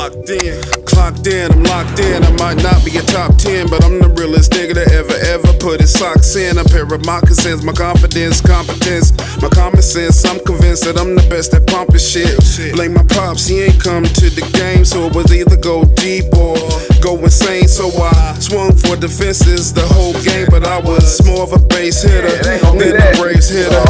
Clocked in, I'm locked in. I might not be a top 10, but I'm the realest nigga that ever put his socks in. A pair of moccasins, my confidence, competence, my common sense. I'm convinced that I'm the best at pumping shit. Blame my pops, he ain't come to the game, so it was either go deep or go insane. So I swung for defenses the whole game, but I was more of a base hitter than a race hitter.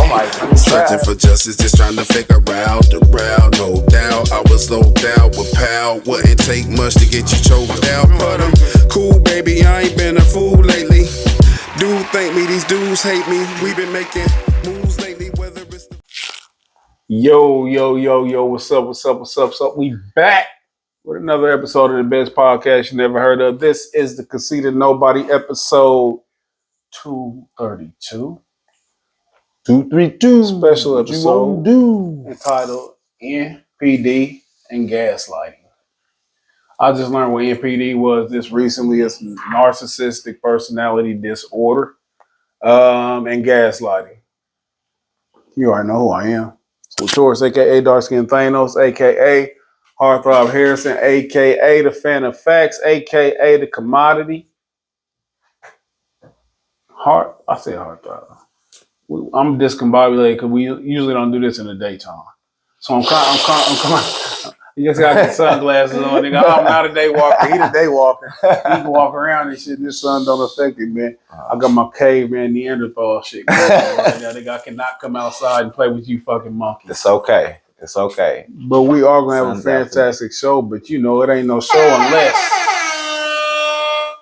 Searching for justice, just trying to figure out the route. No doubt, I was low down with pal. Wouldn't take much to get you choked out, but I'm cool, baby. I ain't been a fool lately. Dude thank me, these dudes hate me. We've been making moves lately, whether it's the Yo, what's up? We back with another episode of the best podcast you never heard of. This is the Conceited Knowbody episode 232. 232. Special episode entitled NPD and Gaslighting. I just learned what NPD was this recently. It's narcissistic personality disorder and gaslighting. You already know who I am. So Taurus, a.k.a. Dark Skin Thanos, a.k.a. Heartthrob Harrison, a.k.a. the Fan of Facts, a.k.a. the Commodity. I said Heartthrob. I'm discombobulated because we usually don't do this in the daytime. So I'm kind. You just got the sunglasses on, nigga. I'm not a day walker. He the day walker. He can walk around and shit. This sun don't affect it, man. I got my caveman Neanderthal shit going on right now. Nigga, I cannot come outside and play with you fucking monkeys. It's okay. But we are going to have a fantastic show, but you know it ain't no show unless...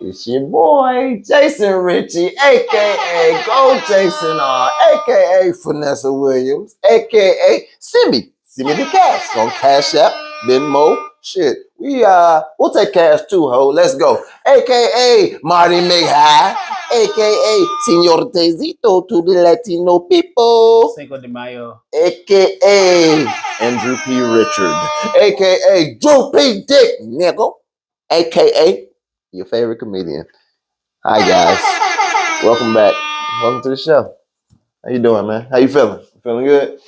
It's your boy, Jason Ritchie, a.k.a. Go Jason R, a.k.a. Vanessa Williams, a.k.a. Send me the cash on Cash App, Venmo, shit. We'll take cash too, ho. Let's go. A.k.a. Marty McHigh, a.k.a. Senor Tezito to the Latino people. Cinco de Mayo. A.k.a. Andrew P. Richard, a.k.a. Drew P. Dick, nigga, a.k.a. your favorite comedian. Hi, guys. Welcome back. Welcome to the show. How you doing, man? How you feeling? Feeling good?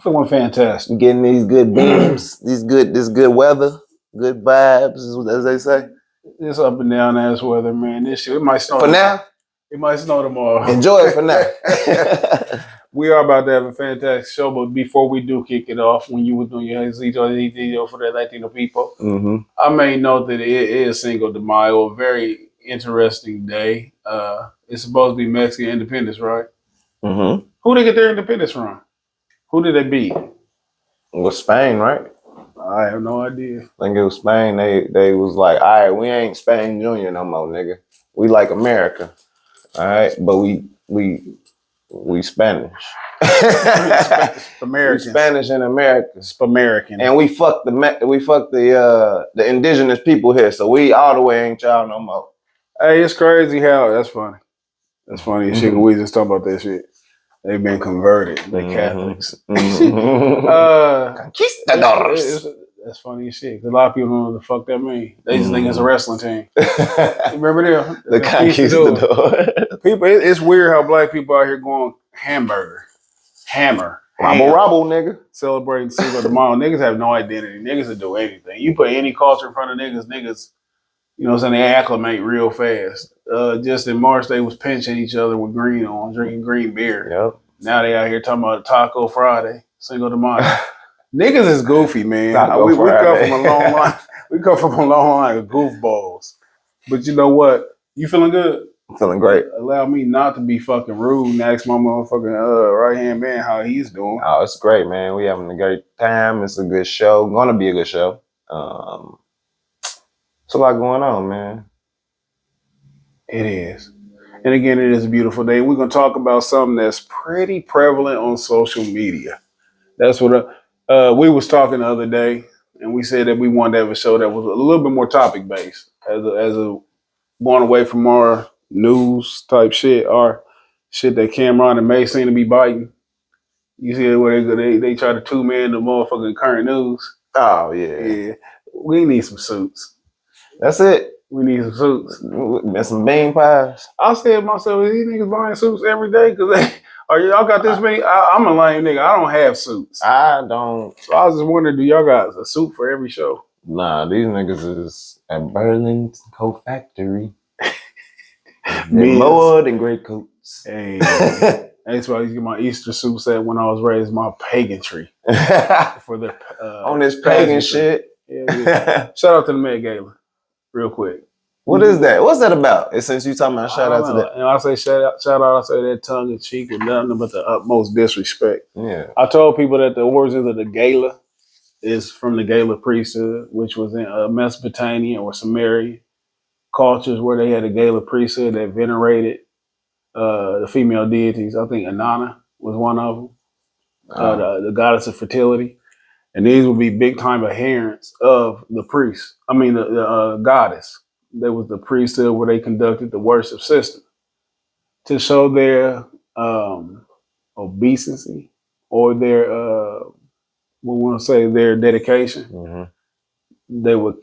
Feeling fantastic. You getting these good beams, this good weather, good vibes, as they say? It's up and down ass weather, man. This shit, it might snow. For now? It might snow tomorrow. Enjoy it for now. We are about to have a fantastic show, but before we do kick it off, when you were doing your video for the Latino people, I made note that it is Cinco de Mayo, a very interesting day. It's supposed to be Mexican independence, right? Who did they get their independence from? Who did they beat? It was Spain, right? I have no idea. I think it was Spain. They was like, all right, we ain't Spain Junior no more, nigga. We like America, all right? But we Spanish. Americans. We Spanish and Americans. American. And we fuck the indigenous people here, so we all the way ain't y'all no more. Hey, it's crazy how that's funny. That's funny as shit. We just talk about that shit. They've been converted. They Catholics. Conquistadors. That's funny as shit. Cause a lot of people don't know what the fuck that means. They just think it's a wrestling team. Remember them? The Conquistadors. People, it's weird how black people out here going hammer. Robble, nigga. Celebrating Cinco de Mayo. Niggas have no identity. Niggas will do anything. You put any culture in front of niggas, you know what I'm saying, they acclimate real fast. Just in March, they was pinching each other with green on, drinking green beer. Yep. Now they out here talking about Taco Friday, Cinco de Mayo. Niggas is goofy, man. We come from a long line. We come from a long line of goofballs. But you know what? You feeling good? I'm feeling great. Allow me not to be fucking rude and ask my motherfucking right-hand man how he's doing. Oh, it's great, man. We having a great time. It's a good show. Gonna be a good show. It's a lot going on, man. It is. And again, it is a beautiful day. We're going to talk about something that's pretty prevalent on social media. That's what we was talking the other day, and we said that we wanted to have a show that was a little bit more topic-based as a going away from our news type shit, or shit that Cameron and May seem to be biting. You see where they try to two-man the motherfucking current news. Oh, yeah. Yeah. We need some suits. That's it. We need some suits. And some bean pies. I said to myself, these niggas buying suits every day? Because y'all got this many? I'm a lame nigga. I don't have suits. I don't. So I was just wondering, do y'all got a suit for every show? Nah, these niggas is at Berlin Coat Factory. They're Men's. more than great coats. Hey, that's why I used to get my Easter suits at when I was raised my paganry. For the on this pagan shit. Yeah. Shout out to the Met Gala, real quick. What is that? What's that about? Since you talking about shout out to that, and I say shout out, I say that tongue in cheek with nothing but the utmost disrespect. Yeah, I told people that the origins of the gala is from the Gala priesthood, which was in Mesopotamian or Sumerian cultures where they had a Gala priesthood that venerated the female deities. I think Inanna was one of them, the goddess of fertility. And these would be big time adherents of the priest. I mean, the goddess. There was the priesthood where they conducted the worship system to show their obeisance or their, we want to say their dedication. Mm-hmm. They would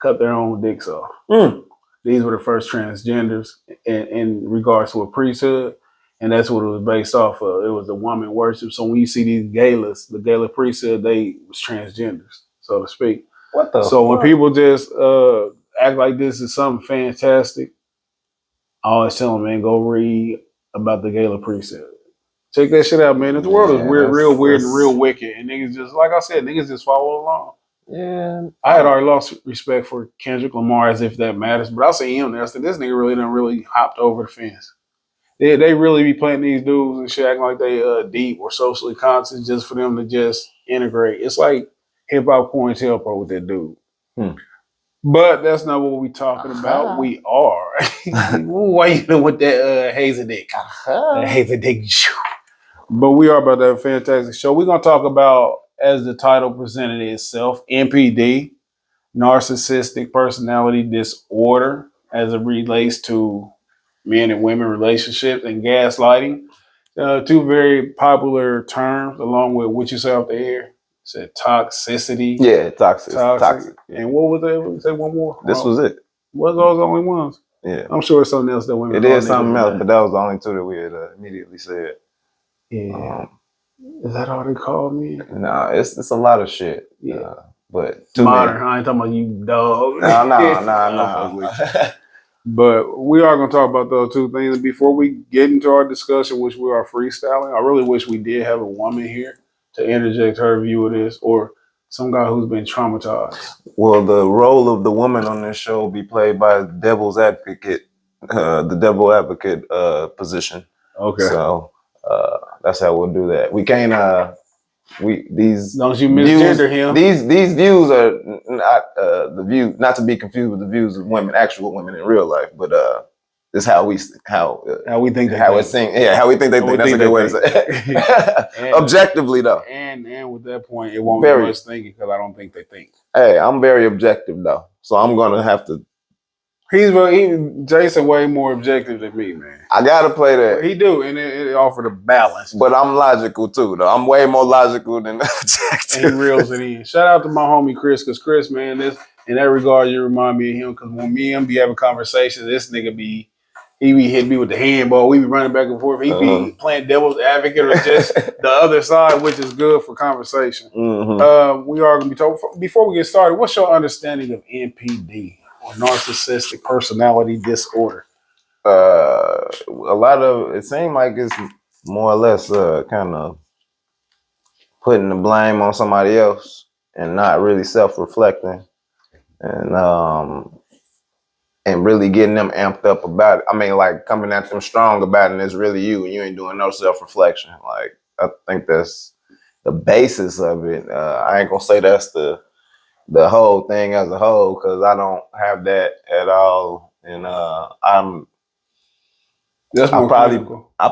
cut their own dicks off. Mm. These were the first transgenders in regards to a priesthood. And that's what it was based off of. It was the woman worship. So when you see these galas, the gala priesthood, they was transgenders, so to speak. What the So fuck? when people just act like this is something fantastic, I always tell them, man, go read about the gala priesthood. Check that shit out, man. The world is weird, real weird, and real wicked. And niggas just, like I said, niggas just follow along. Yeah. I had already lost respect for Kendrick Lamar as if that matters. But I see him there. I said, this nigga really done really hopped over the fence. They really be playing these dudes and shit, acting like they deep or socially conscious just for them to just integrate. It's like hip hop COINTELPRO with that dude. But that's not what we talking about. We are. Why you know with that hazy dick? Hazy dick. But we are about to have a fantastic show. We're gonna talk about, as the title presented itself, NPD, narcissistic personality disorder, as it relates to men and women relationships, and gaslighting. Two very popular terms, along with what you say off the air. Said toxicity. Yeah, toxic. Yeah. And what was that? Say one more. This was it. Was those the only ones? Yeah. I'm sure it's something else that women. It is something else, but that was the only two that we had immediately said. Yeah. Is that all they called me? Nah, it's a lot of shit. Yeah. But modern. I ain't talking about you, dog. Nah. But we are going to talk about those two things. Before we get into our discussion, which we are freestyling, I really wish we did have a woman here to interject her view of this, or some guy who's been traumatized. Well, the role of the woman on this show will be played by the devil's advocate, the devil advocate position. Okay. So that's how we'll do that. We can't don't you misgender him. These views are not the view, not to be confused with the views of women, actual women in real life, but this is how we think how we think they think. That's a good way to say it. Objectively though. And with that point, it won't be much thinking because I don't think they think. Hey, I'm very objective though. So I'm gonna have to. Jason way more objective than me, man. I gotta play that. He do, and it offered a balance. But I'm logical too, though. I'm way more logical than objective. And he reels it in. Shout out to my homie Chris, because Chris, man, in that regard, you remind me of him. Because when me and him be having conversations, this nigga be hitting me with the handball. We be running back and forth. He be playing devil's advocate or just the other side, which is good for conversation. We are gonna be talking. Before we get started, what's your understanding of NPD? Or narcissistic personality disorder? A lot of it seems like it's more or less kind of putting the blame on somebody else and not really self-reflecting and really getting them amped up about it. I mean, like coming at them strong about it, and it's really you, and you ain't doing no self-reflection. Like I think that's the basis of it. I ain't gonna say that's the whole thing as a whole, because I don't have that at all, and I've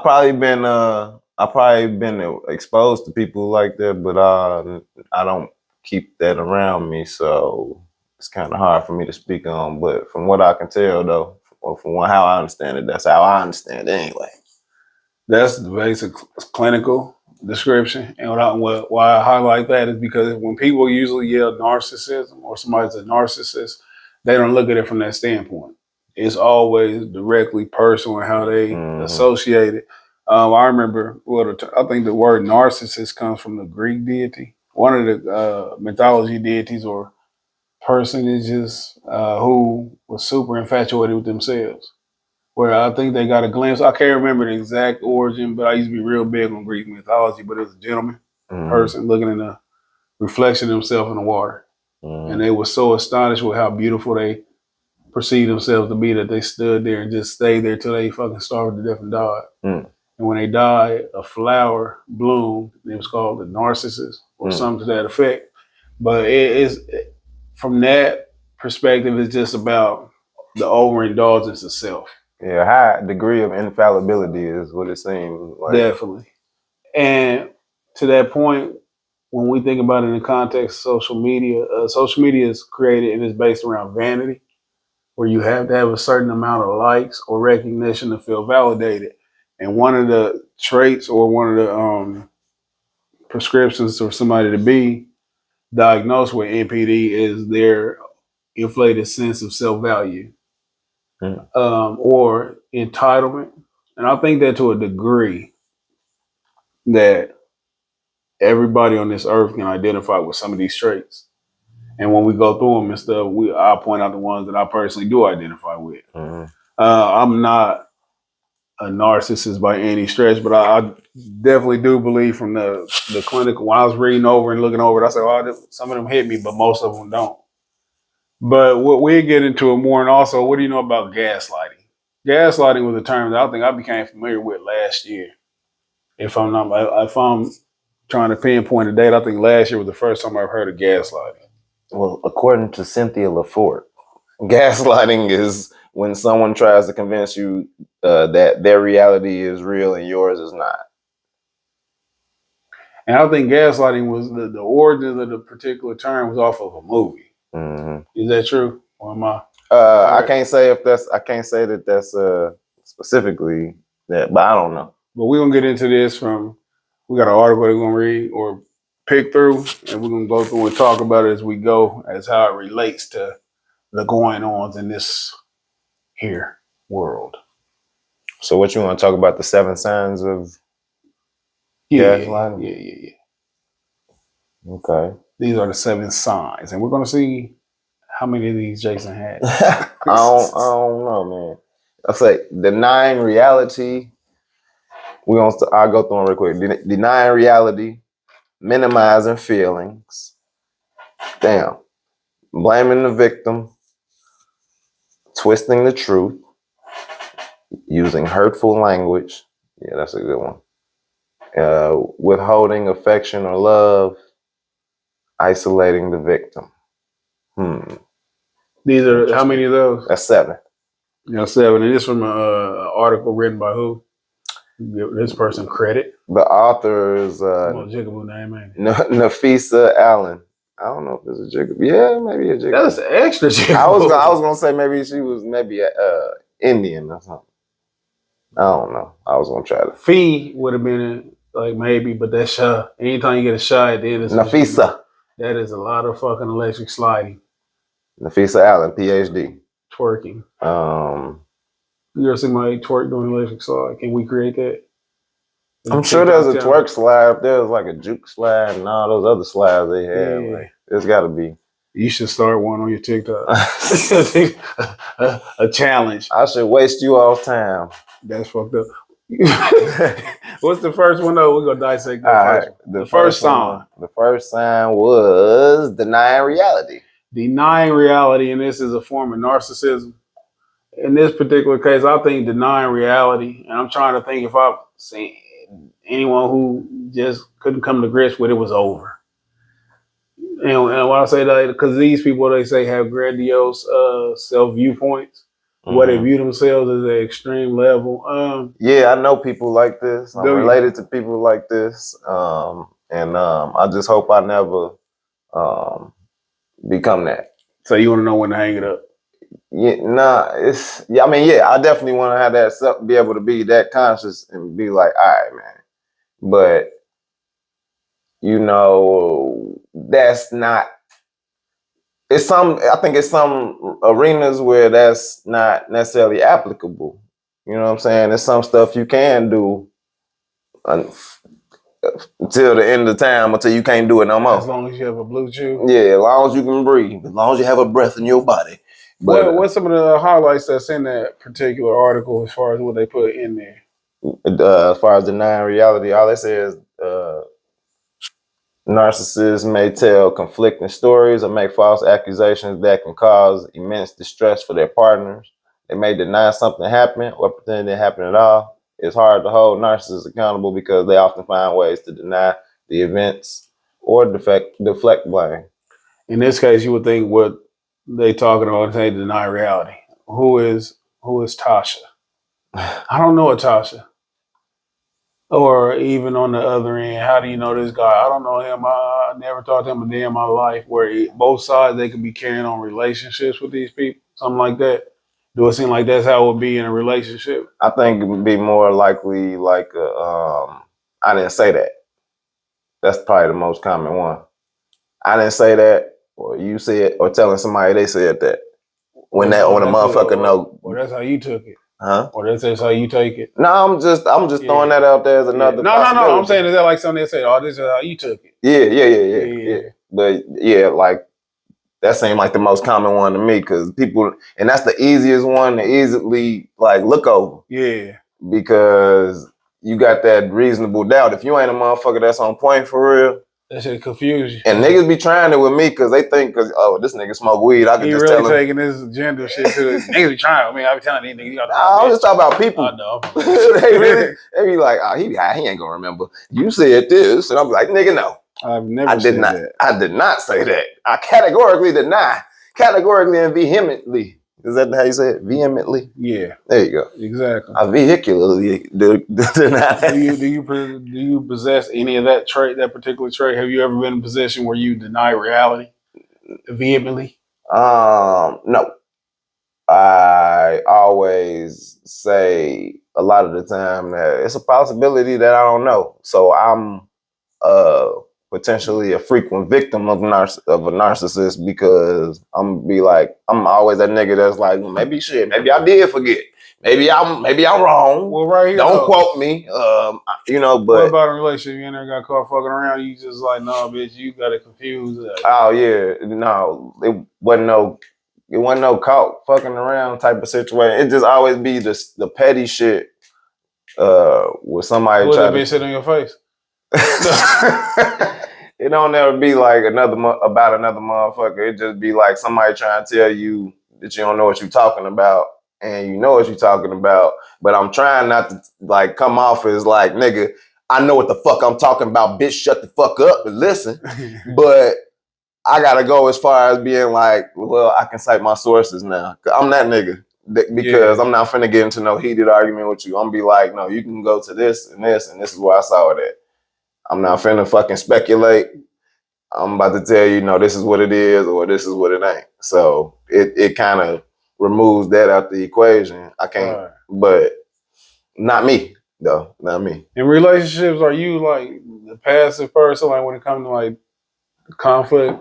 probably been exposed to people like that, but I don't keep that around me, so it's kind of hard for me to speak on. But from what I can tell, though, or from how I understand it, that's how I understand it anyway. That's the basic clinical description, and why I highlight that is because when people usually yell narcissism or somebody's a narcissist, they don't look at it from that standpoint. It's always directly personal and how they associate it. I remember, I think the word narcissist comes from the Greek deity, one of the mythology deities or personages who was super infatuated with themselves. Where I think they got a glimpse. I can't remember the exact origin, but I used to be real big on Greek mythology. But it was a gentleman, person looking in the reflection of himself in the water. And they were so astonished with how beautiful they perceived themselves to be that they stood there and just stayed there till they fucking starved to death and died. And when they died, a flower bloomed. It was called the narcissus or something to that effect. But from that perspective, it's just about the overindulgence of self. Yeah, high degree of infallibility is what it seems like. Definitely. And to that point, when we think about it in the context of social media is created and is based around vanity, where you have to have a certain amount of likes or recognition to feel validated. And one of the traits or one of the prescriptions for somebody to be diagnosed with NPD is their inflated sense of self-value or entitlement. And I think that to a degree that everybody on this earth can identify with some of these traits. And when we go through them and stuff, I'll point out the ones that I personally do identify with. I'm not a narcissist by any stretch, but I definitely do believe from the clinical, when I was reading over and looking over it, I said, oh, some of them hit me, but most of them don't. But what we get into it more, and also, what do you know about gaslighting? Gaslighting was a term that I think I became familiar with last year. If I'm trying to pinpoint a date, I think last year was the first time I've heard of gaslighting. Well, according to Cynthia LaForte, gaslighting is when someone tries to convince you that their reality is real and yours is not. And I think gaslighting was the origin of the particular term was off of a movie. Is that true? Or am I? I can't say that that's specifically that, but I don't know. But we're gonna get into this we got an article that we're gonna read or pick through, and we're gonna go through and talk about it as we go, as how it relates to the going ons in this here world. So what you want to talk about, the 7 signs of gaslighting? Yeah. Okay. These are the 7 signs, and we're gonna see how many of these Jason had. I don't know, man. I'll say denying reality. I'll go through them real quick. Denying reality, minimizing feelings. Damn. Blaming the victim, twisting the truth, using hurtful language. Yeah, that's a good one. Withholding affection or love, isolating the victim. These are, how many of those? That's 7. Yeah, 7. And this from an article written by who? Give this person credit. The author is jigaboo name, ain't it? Nafisa Allen. I don't know if it's a jigaboo. Yeah, maybe a jigaboo. That's extra jigaboo. I was gonna say maybe she was Indian or something. I don't know. I was gonna try to. Fee would have been like maybe, but that's Shah. Anytime you get a Shah at the end of Nafisa. That is a lot of fucking electric sliding. Nafisa Allen, PhD. Twerking. You ever see somebody twerk doing electric slide? Can we create that? I'm sure there's a twerk slide. There's like a juke slide and all those other slides they have. Yeah. Like, there's got to be. You should start one on your TikTok. a challenge. I should waste you all time. That's fucked up. What's the first one though? We're gonna dissect the first sign. The first sign was denying reality. Denying reality, and this is a form of narcissism. In this particular case, I think denying reality, and I'm trying to think if I've seen anyone who just couldn't come to grips with it was over. And when I say that, because these people, they say, have grandiose self-viewpoints, where they view themselves as an extreme level. Yeah, I know people like this. I'm related to people like this. And I just hope I never become that. So you want to know when to hang it up? Yeah, I definitely want to have that be able to be that conscious and be like, all right, man. But that's not. I think it's some arenas where that's not necessarily applicable. You know what I'm saying? There's some stuff you can do until the end of time, until you can't do it no more. As long as you have a blue chew. Yeah, as long as you can breathe, as long as you have a breath in your body. But What's some of the highlights that's in that particular article as far as what they put in there? as far as denying reality, all they say is narcissists may tell conflicting stories or make false accusations that can cause immense distress for their partners. They may deny something happened or pretend it didn't happen at all. It's hard to hold narcissists accountable because they often find ways to deny the events or deflect blame. In this case, you would think what they talking about, they deny reality. Who is Tasha? I don't know a Tasha. Or even on the other end, how do you know this guy? I don't know him. I never talked to him a day in my life. Where both sides, they could be carrying on relationships with these people, something like that. Do it seem like that's how it would be in a relationship? I think it would be more likely like I didn't say that. That's probably the most common one. I didn't say that, or you said, or telling somebody they said that. When a motherfucker know. Or that's how you took it. Huh? Or that's how you take it. No, I'm just throwing that out there as another possibility. No. I'm saying, is that like something they say, oh, this is how you took it? Yeah. But yeah, like that seemed like the most common one to me because people, and that's the easiest one to easily like look over. Yeah. Because you got that reasonable doubt. If you ain't a motherfucker that's on point for real, that shit confuse you. And niggas be trying it with me because they think, oh, this nigga smoke weed. I can just really tell him. Taking this gender shit to the niggas be trying. I mean, I be telling these niggas. I'm just talking about people. I know. they be like, oh, he ain't gonna remember. You said this, and I'm like, nigga, no. I've never said that. I did not say that. I categorically deny. Categorically and vehemently. Is that how you say it? Vehemently? Yeah. There you go. Exactly. I vehicularly deny. Do you possess any of that trait, that particular trait? Have you ever been in a position where you deny reality vehemently? No. I always say a lot of the time that it's a possibility that I don't know. So I'm potentially a frequent victim of a narcissist because I'm always that nigga that's like, maybe I did forget. Maybe I'm wrong. Well, right here, don't quote me. But what about a relationship? You never got caught fucking around. You just like, no, bitch, you got it confused. Oh yeah, no, it wasn't no caught fucking around type of situation. It just always be the petty shit. With somebody trying to sit on your face. It don't ever be like about another motherfucker. It just be like somebody trying to tell you that you don't know what you're talking about, and you know what you're talking about. But I'm trying not to like come off as like, nigga, I know what the fuck I'm talking about, bitch. Shut the fuck up and listen. But I gotta go as far as being like, well, I can cite my sources now. I'm that nigga. Because I'm not finna get into no heated argument with you. I'm gonna be like, no, you can go to this, and this is where I saw it at. I'm not finna fucking speculate. I'm about to tell you, no, this is what it is, or this is what it ain't. So it kind of removes that out the equation. I can't, but not me, though. Not me. In relationships, are you like the passive person, like when it comes to like conflict?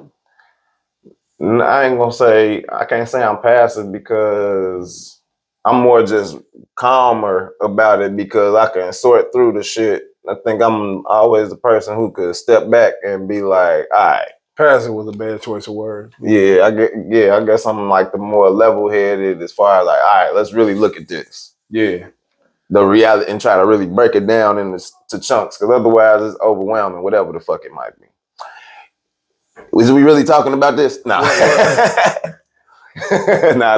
I ain't gonna say, I can't say I'm passive because I'm more just calmer about it because I can sort through the shit. I think I'm always the person who could step back and be like, all right. Passive was a bad choice of words. Yeah, I guess I'm like the more level-headed as far as like, all right, let's really look at this. Yeah. The reality and try to really break it down into chunks because otherwise it's overwhelming, whatever the fuck it might be. Is we really talking about this? Nah. Nah,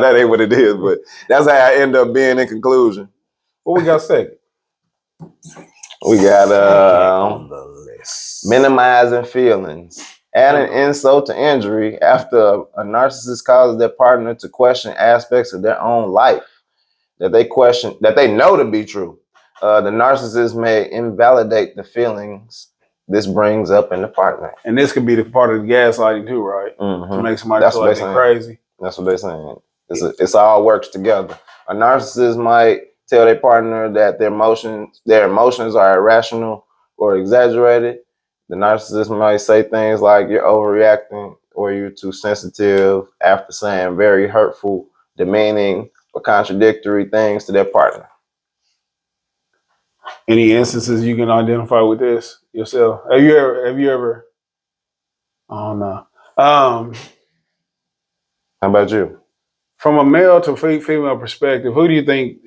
that ain't what it is, but that's how I end up being in conclusion. What we got second? We got on the list. Minimizing feelings. Adding insult to injury after a narcissist causes their partner to question aspects of their own life that they know to be true. The narcissist may invalidate the feelings this brings up in the partner. And this could be the part of the gaslighting too, right? Mm-hmm. To make somebody feel like they're crazy. That's what they're saying. It's all works together. A narcissist might tell their partner that their emotions are irrational or exaggerated. The narcissist might say things like, you're overreacting or you're too sensitive after saying very hurtful, demeaning, or contradictory things to their partner. Any instances you can identify with this yourself? Have you ever? I don't know. How about you? From a male to female perspective, who do you think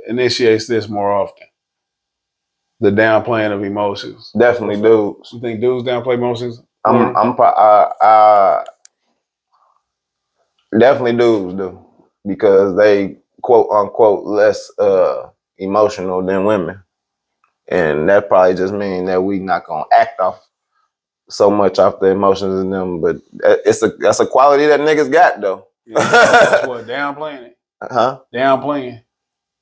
initiates this more often? The downplaying of emotions. Definitely dudes. You think dudes downplay emotions? Definitely dudes do, because they quote unquote less emotional than women, and that probably just means that we not gonna act off so much off the emotions in them. But that's a quality that niggas got though. Yeah, that's what, downplaying it? Huh? Downplaying.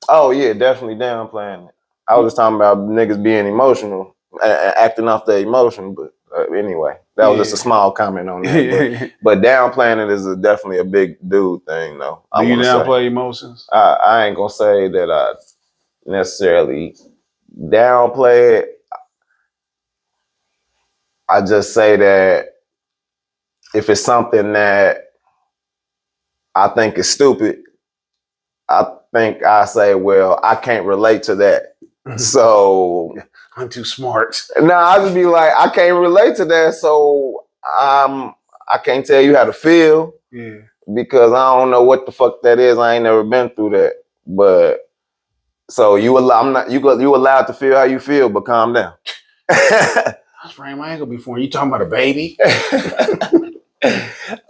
Oh yeah, definitely downplaying it. I was just talking about niggas being emotional, acting off their emotion. But anyway, that was just a small comment on that. But downplaying it is definitely a big dude thing, though. Do you downplay emotions? I ain't gonna say that I necessarily downplay it. I just say that if it's something that I think is stupid, I think I say, well, I can't relate to that. So I'm too smart. No, I just be like, I can't relate to that, so I can't tell you how to feel. Yeah. Because I don't know what the fuck that is. I ain't never been through that. But so you allowed to feel how you feel, but calm down. I sprained my ankle before. You talking about a baby?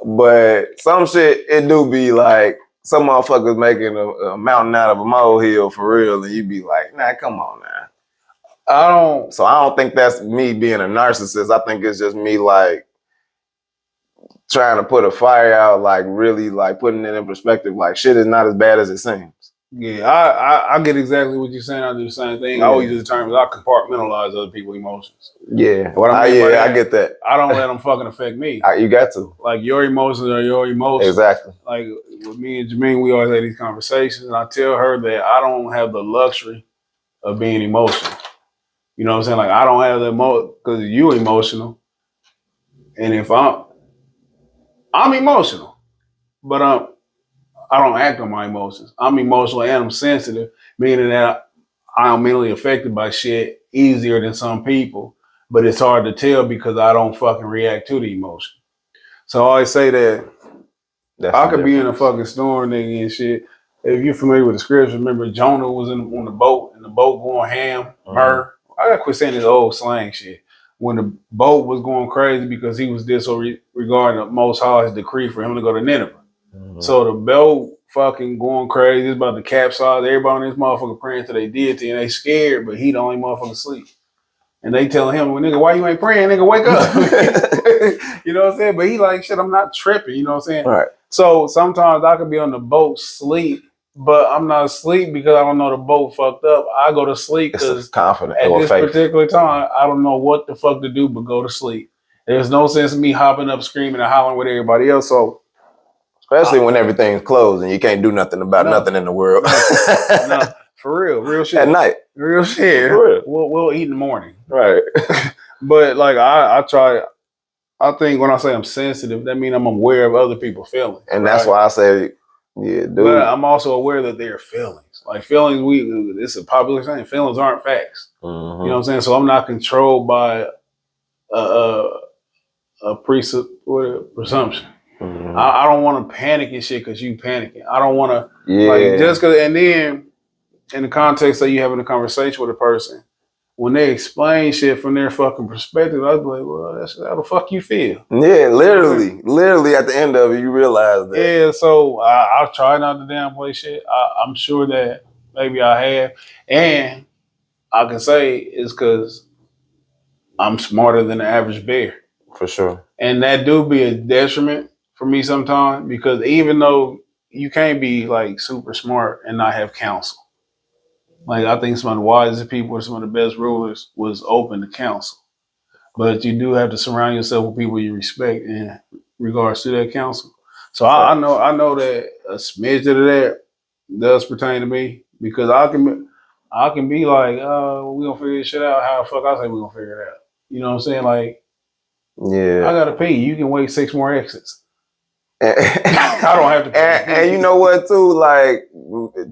But some shit, it do be like some motherfuckers making a mountain out of a molehill for real, and you be like, nah, come on now. So I don't think that's me being a narcissist. I think it's just me like trying to put a fire out, like really like putting it in perspective, like shit is not as bad as it seems. Yeah, I get exactly what you're saying. I do the same thing. Yeah. I always use the term, I compartmentalize other people's emotions. Yeah. What I mean by that, I get that. I don't let them fucking affect me. You got to. Like your emotions are your emotions. Exactly. Like with me and Jermaine, we always have these conversations, and I tell her that I don't have the luxury of being emotional. You know what I'm saying? Like I don't have the because you emotional, and if I'm emotional, but I don't act on my emotions. I'm emotional and I'm sensitive, meaning that I'm mentally affected by shit easier than some people, but it's hard to tell because I don't fucking react to the emotion. So I always say that I could be in a fucking storm, nigga, and shit. If you're familiar with the scripture, remember Jonah was on the boat, and the boat going ham, myrrh. I gotta quit saying this old slang shit. When the boat was going crazy because he was disregarding the Most High's decree for him to go to Nineveh. So the boat fucking going crazy. It's about to capsize. Everybody on this motherfucker praying to their deity, and they scared, but he the only motherfucker asleep. And they telling him, well, nigga, why you ain't praying? Nigga, wake up. You know what I'm saying? But he like, shit, I'm not tripping. You know what I'm saying? Right. So sometimes I could be on the boat sleep, but I'm not asleep because I don't know the boat fucked up. I go to sleep because at this particular time, I don't know what the fuck to do but go to sleep. There's no sense in me hopping up, screaming, and hollering with everybody else. So especially when everything's closed and you can't do nothing about nothing in the world. No, for real shit. At night. Real shit. For real. We'll eat in the morning. Right. But like I try, I think when I say I'm sensitive, that means I'm aware of other people's feelings. And that's why I say, yeah, dude. But I'm also aware that they're feelings. Like feelings, it's a popular saying, feelings aren't facts. You know what I'm saying? So I'm not controlled by a presumption. I don't want to panic and shit because you panicking. I don't want to like just because. And then in the context of you having a conversation with a person, when they explain shit from their fucking perspective, I'd be like, well, that's how the fuck you feel. Yeah, literally at the end of it, you realize that. Yeah, so I try not to downplay shit. I'm sure that maybe I have, and I can say it's because I'm smarter than the average bear. For sure. And that do be a detriment for me sometimes because even though you can't be like super smart and not have counsel. Like I think some of the wisest people or some of the best rulers was open to counsel. But you do have to surround yourself with people you respect in regards to that counsel. So I know that a smidge of that does pertain to me because I can be like, we gonna figure this shit out. How the fuck I say we gonna figure it out? You know what I'm saying? Like, yeah, I gotta pee. You can wait 6 more exits. I don't have to pee. And you know what too? Like,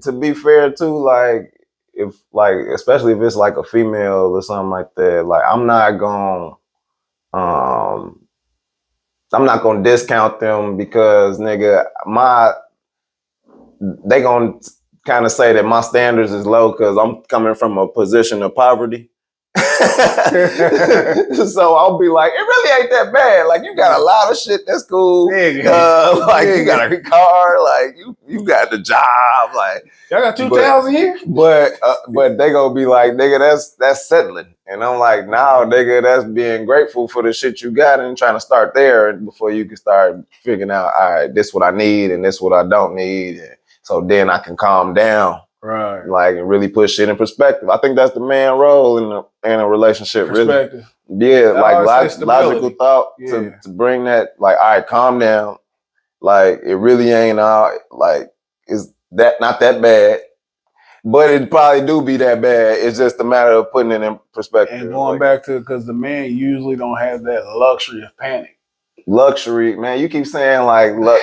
to be fair too, like if like, especially if it's like a female or something like that, like I'm not gonna discount them because nigga, they gonna kind of say that my standards is low because I'm coming from a position of poverty. So I'll be like, it really ain't that bad. Like you got a lot of shit that's cool. You got a car. Like you got the job. Like y'all got 2,000 here. But they gonna be like, nigga, that's settling. And I'm like, nah, nigga, that's being grateful for the shit you got and trying to start there before you can start figuring out, all right, this what I need and this what I don't need. And so then I can calm down. Right. Like and really put shit in perspective. I think that's the man role in a relationship. Really. Yeah, like logical thought to bring that, like, all right, calm down. Like it really ain't like is that not that bad. But it probably do be that bad. It's just a matter of putting it in perspective. And going back to because the man usually don't have that luxury of panic. Luxury, man. You keep saying like, look,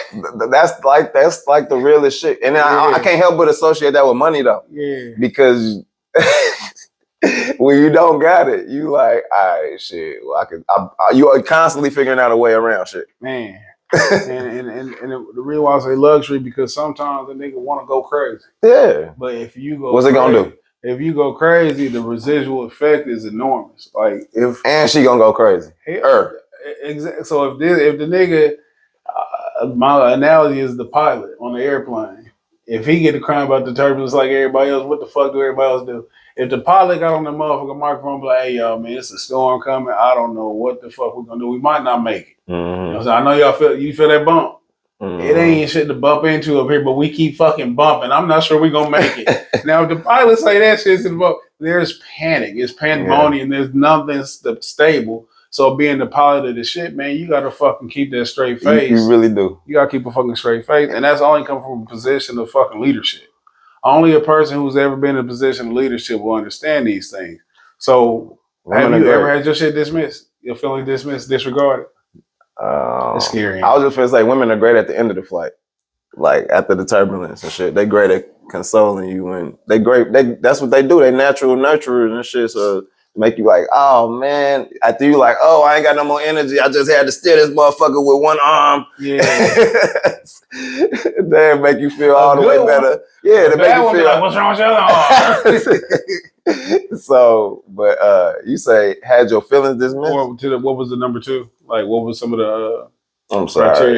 that's like the realest shit. And I can't help but associate that with money though. Yeah. Because when you don't got it, you like, all right, shit. Well, you are constantly figuring out a way around shit. Man. and the reason why I say luxury because sometimes a nigga want to go crazy. Yeah. But if you go, what's it gonna do? If you go crazy, the residual effect is enormous. Like and she gonna go crazy. Exactly. So if the nigga, my analogy is the pilot on the airplane. If he get to crying about the turbulence like everybody else, what the fuck do everybody else do? If the pilot got on the motherfucking microphone, be like, hey y'all, man, it's a storm coming. I don't know what the fuck we're gonna do. We might not make it. Mm-hmm. You know, so I know y'all feel that bump. Mm-hmm. It ain't shit to bump into up here, but we keep fucking bumping. I'm not sure we're gonna make it. Now, if the pilot say that shit's involved, there's panic. It's pandemonium. There's nothing stable. So being the pilot of the shit, man, you gotta fucking keep that straight face. You really do. You gotta keep a fucking straight face. And that's only come from a position of fucking leadership. Only a person who's ever been in a position of leadership will understand these things. So have you ever had your shit dismissed? Your feeling dismissed, disregarded? It's scary. I was just gonna say women are great at the end of the flight. Like after the turbulence and shit. They great at consoling you and that's what they do. They natural nurturers and shit. So make you like, oh man, after you like, oh, I ain't got no more energy. I just had to steer this motherfucker with one arm. Yeah. They make you feel all the way better. Yeah, they make you feel like, what's wrong with your arm? So, but you say had your feelings dismissed? What was the number two? Like what was some of the I'm sorry.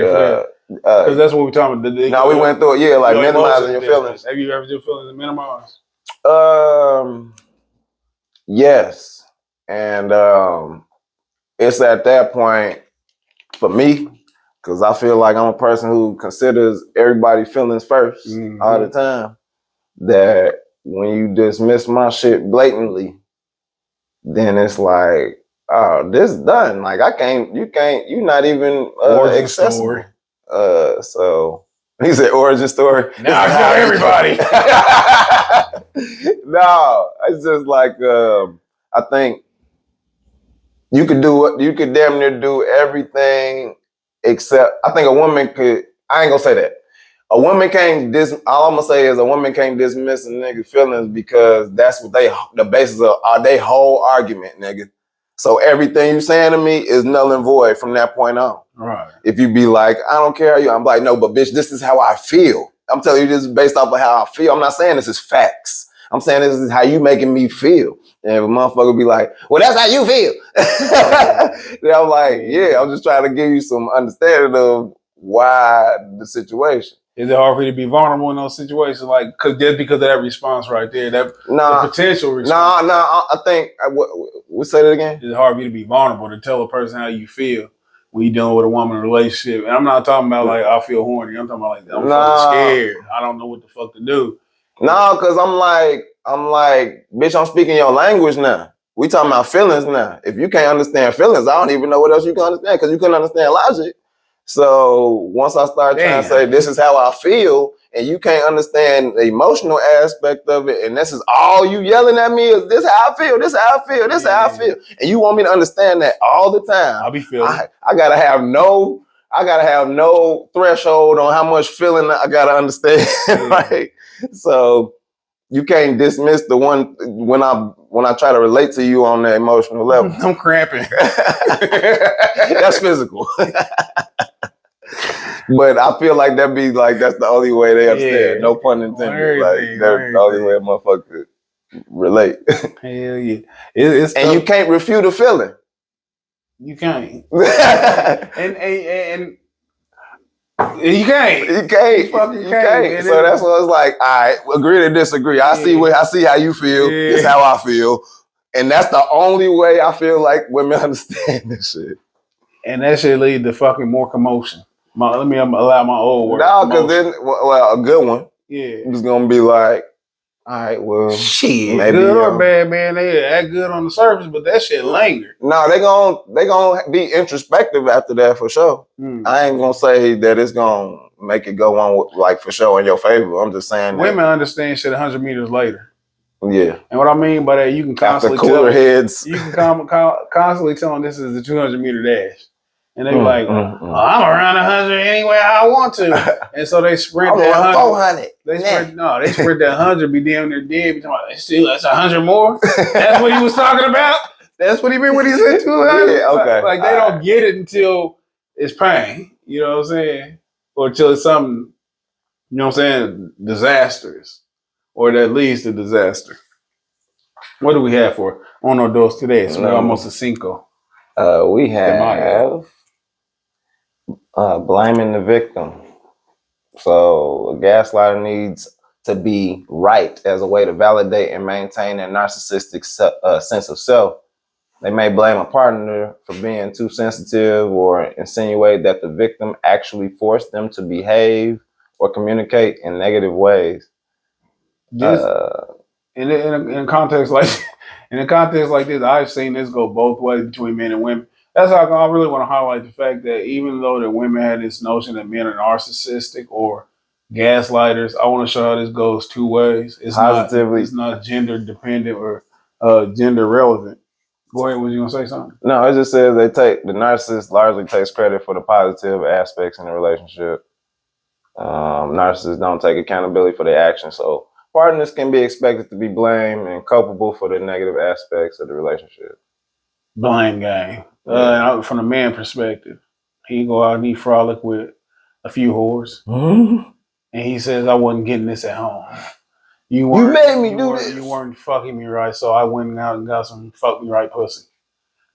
Because that's what we're talking about. No, we went through it, yeah, like minimizing your feelings. Have you ever your feelings minimized? Yes. And it's at that point for me, because I feel like I'm a person who considers everybody's feelings first all the time, that when you dismiss my shit blatantly, then it's like, oh, this done. Like you're not even accessible. So he said origin story. Now I tell everybody. No, it's just like I think you could damn near do everything except I think a woman could. I ain't gonna say that. A woman can't all I'm gonna say is a woman can't dismiss a nigga's feelings because that's what the basis of they whole argument, nigga. So everything you saying to me is null and void from that point on. Right. If you be like, I don't care you, I'm like, no, but bitch, this is how I feel. I'm telling you this is based off of how I feel. I'm not saying this is facts. I'm saying this is how you making me feel. And if a motherfucker be like, well, that's how you feel. Then I'm like, yeah, I'm just trying to give you some understanding of why the situation. Is it hard for you to be vulnerable in those situations? Like, just because of that response right there, the potential response. No, I think, we'll say that again. Is it hard for you to be vulnerable, to tell a person how you feel when you're dealing with a woman in a relationship? And I'm not talking about like, I feel horny. I'm talking about like, I'm fucking scared. I don't know what the fuck to do. No, because I'm like, bitch, I'm speaking your language now. We talking about feelings now. If you can't understand feelings, I don't even know what else you can understand because you couldn't understand logic. So once I start trying to say this is how I feel, and you can't understand the emotional aspect of it, and this is all you yelling at me is this how I feel, this how I feel, this how I feel, and you want me to understand that all the time. I'll be feeling. I gotta have no threshold on how much feeling I gotta understand. Right? So You can't dismiss the one when I try to relate to you on the emotional level. I'm cramping. That's physical. But I feel like that's the only way they understand. No pun intended. Like that's the only way a motherfucker could relate. Hell yeah. It's and you can't refute a feeling. You can't. and you can't. You can't. So that's what it's like. All right, agree to disagree. I see how you feel. Yeah. This is how I feel. And that's the only way I feel like women understand this shit. And that shit lead to fucking more commotion. Let me allow my old word. No, because then, a good one. Yeah. It's gonna be like, all right, well, shit, maybe good or bad, man. They act good on the surface, but that shit linger. No, they gonna be introspective after that for sure. I ain't gonna say that it's gonna make it go on with, for sure in your favor. I'm just saying women understand shit 100 meters later. Yeah. And what I mean by that, you can constantly cooler heads. You can constantly tell them this is the 200 meter dash. And they be like, I'm around 100 anywhere I want to. And so they sprint that 100. 400. They sprint that 100, be damn near dead. Be talking about, that's 100 more? That's what he was talking about? That's what he meant when he said 200? Yeah, okay. Like they don't get it until it's pain. You know what I'm saying? Or until it's something, you know what I'm saying, disastrous. Or that leads to disaster. What do we have for Uno Dos today? So we're almost a cinco. We have blaming the victim. So a gaslighter needs to be right as a way to validate and maintain a narcissistic sense of self. They may blame a partner for being too sensitive or insinuate that the victim actually forced them to behave or communicate in negative ways. In a context like this, I've seen this go both ways between men and women. That's how I really want to highlight the fact that even though the women had this notion that men are narcissistic or gaslighters, I want to show how this goes two ways. It's not gender dependent or gender relevant. Go ahead, was you gonna say something? No, it just says the narcissist largely takes credit for the positive aspects in the relationship. Narcissists don't take accountability for their actions, so partners can be expected to be blamed and culpable for the negative aspects of the relationship. Blame game. From the man perspective, he go out and he frolic with a few whores, and he says, "I wasn't getting this at home. You made me do this. You weren't fucking me right, so I went out and got some fuck me right pussy."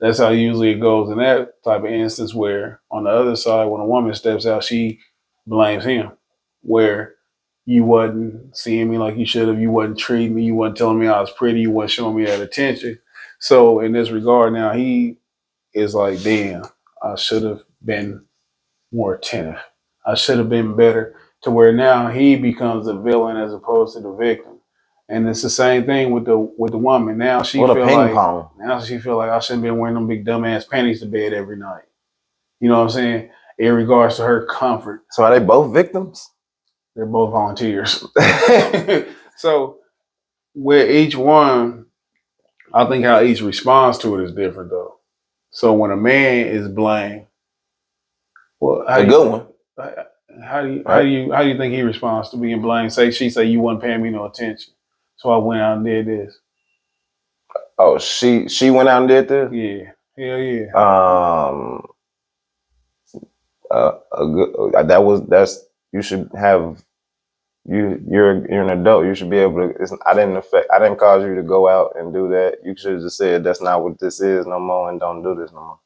That's how usually it goes in that type of instance. Where on the other side, when a woman steps out, she blames him. Where you wasn't seeing me like you should have, you wasn't treating me, you wasn't telling me I was pretty, you wasn't showing me that attention. So in this regard, now he is like, damn, I should have been more attentive. I should have been better, to where now he becomes a villain as opposed to the victim. And it's the same thing with the woman. Now she feel like I shouldn't be wearing them big dumbass panties to bed every night. You know what I'm saying? In regards to her comfort. So are they both victims? They're both volunteers. So with each one, I think how each responds to it is different though. So when a man is blamed, well, a good one. How do you think he responds to being blamed? She say you wasn't paying me no attention, so I went out and did this. Oh, she went out and did this? Yeah, hell yeah. You should have. You're an adult. You should be able to. I didn't cause you to go out and do that. You should have just said that's not what this is no more, and don't do this no more.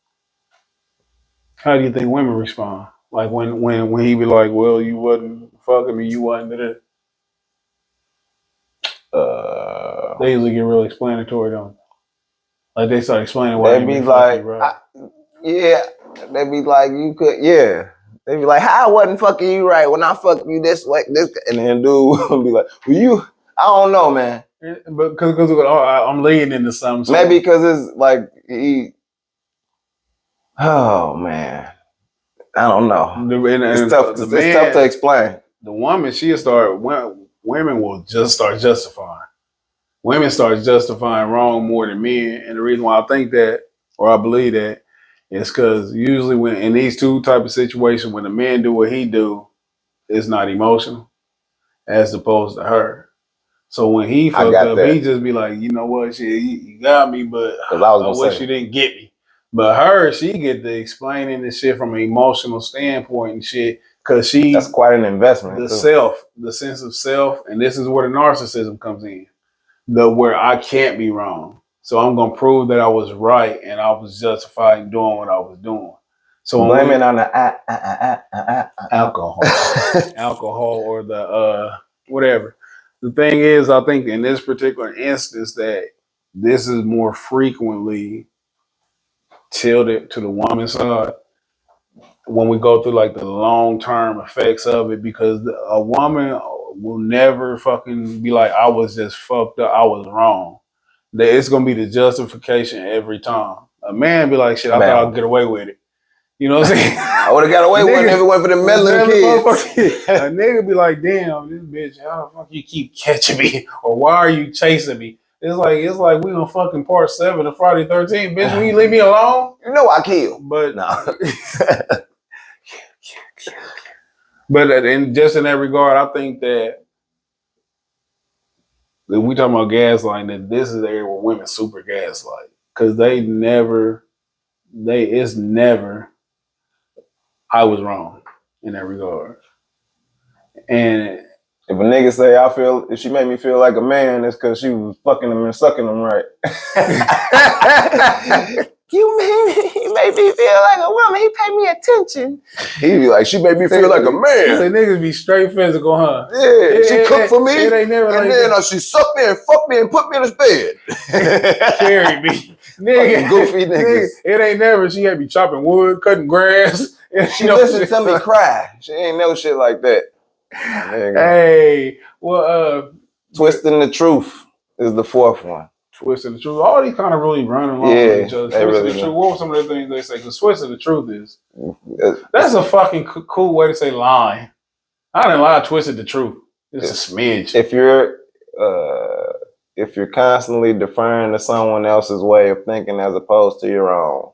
How do you think women respond? Like when he be like, "Well, you wasn't fucking me, you wasn't did it." They usually get real explanatory, don't they? Like they start explaining why. They be like, right. They be like, you could, yeah. They be like, how I wasn't fucking you right when I fucked you this way, this, and then dude will be like, well, I don't know, man. But because I'm leading into something. So maybe because it's like oh man, I don't know. It's tough to explain. The woman, women will just start justifying. Women start justifying wrong more than men, and the reason why I think that, or I believe that, is because usually when in these two type of situations, when the man do what he do, it's not emotional, as opposed to her. So when he I fucked got up, that. he just be like, you know what, shit, you got me, but Because I was I gonna wish say, you didn't get me. But her, she get to explaining this shit from an emotional standpoint and shit, because that's quite an investment. the Too. self, the sense of self, and this is where the narcissism comes in, where I can't be wrong. So I'm gonna prove that I was right and I was justified in doing what I was doing. So Blame it on the alcohol, alcohol, or the whatever. The thing is, I think in this particular instance that this is more frequently tilted to the woman's side when we go through like the long-term effects of it, because a woman will never fucking be like, I was just fucked up, I was wrong. It's gonna be the justification every time. A man be like, shit, I thought I'd get away with it. You know what I'm saying? I would have got away with it if it wasn't for the meddling kids. A nigga be like, damn, this bitch, how the fuck you keep catching me? Or why are you chasing me? It's like we on fucking part 7 of Friday 13th. Bitch, will you leave me alone? You know I kill. But no. But in just in that regard, I think that if we talking about gaslighting, that this is the area where women super gaslight. Because it's never, I was wrong in that regard. And if a nigga say if she made me feel like a man, it's because she was fucking him and sucking him right. You made me feel like a woman. He paid me attention. He be like, she made me feel like a man. The niggas be straight physical, huh? Yeah, she cooked for me. It ain't never and like then she sucked me and fucked me and put me in his bed. Carried me. Nigga, goofy niggas. It ain't never. She had me chopping wood, cutting grass. She listened to me cry. She ain't no shit like that. Hey, well, Twisting the Truth is the 4th one. Twisting the Truth. All these kind of really run along with each other. Twisting the Truth. What were some of the things they say? Because Twisting the Truth is, that's a fucking cool way to say lie. I didn't lie, Twisted the Truth. It's a smidge. If you're constantly deferring to someone else's way of thinking as opposed to your own,